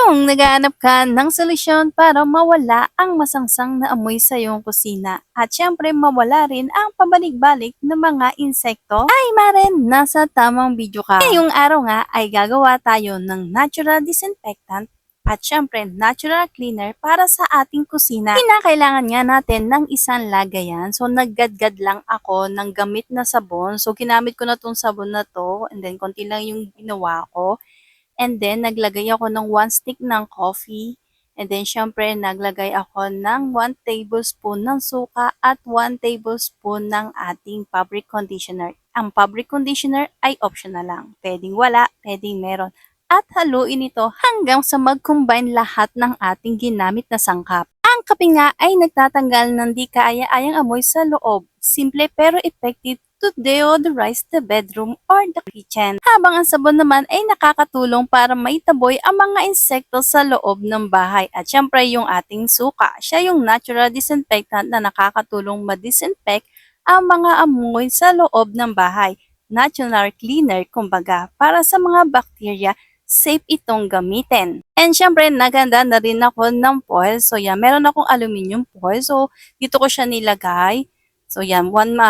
Kung naghahanap ka ng solusyon para mawala ang masangsang na amoy sa iyong kusina at syempre mawala rin ang pabalik-balik ng mga insekto, ay maren nasa tamang video ka. Ngayong araw nga ay gagawa tayo ng natural disinfectant at syempre natural cleaner para sa ating kusina. Kinakailangan nga natin ng isang lagayan. So naggadgad lang ako ng gamit na sabon. So ginamit ko na tong sabon na to and then konti lang yung ginawa ko. And then, naglagay ako ng 1 stick ng coffee. And then, syempre, naglagay ako ng 1 tablespoon ng suka at 1 tablespoon ng ating fabric conditioner. Ang fabric conditioner ay optional lang. Pwedeng wala, pwedeng meron. At haluin ito hanggang sa mag-combine lahat ng ating ginamit na sangkap. Ang kape nga ay nagtatanggal ng di kaaya-ayang amoy sa loob. Simple pero effective to deodorize the bedroom or the kitchen. Habang ang sabon naman ay nakakatulong para maitaboy ang mga insekto sa loob ng bahay. At syempre yung ating suka, siya yung natural disinfectant na nakakatulong ma-disinfect ang mga amoy sa loob ng bahay. Natural cleaner, kumbaga, para sa mga bakterya, safe itong gamitin. And syempre, naganda na rin ako ng foil. So yan, meron akong aluminium foil. So dito ko siya nilagay. So yan, 1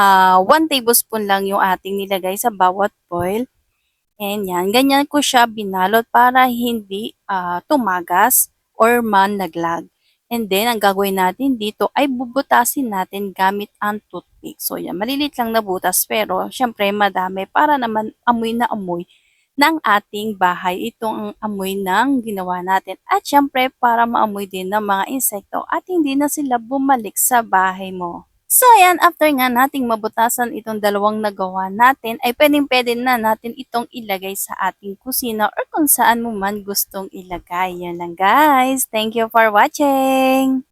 tablespoon lang yung ating nilagay sa bawat foil. And yan, ganyan ko siya binalot para hindi tumagas or manlaglag. And then, ang gagawin natin dito ay bubutasin natin gamit ang toothpick. So yan, malilit lang na butas pero syempre madami para naman amoy na amoy ng ating bahay. Itong ang amoy ng ginawa natin. At syempre para maamoy din ng mga insekto at hindi na sila bumalik sa bahay mo. So ayan, after nga nating mabutasan itong dalawang nagawa natin, ay pwedeng-pwede na natin itong ilagay sa ating kusina or kung saan mo man gustong ilagay. Yan lang guys. Thank you for watching!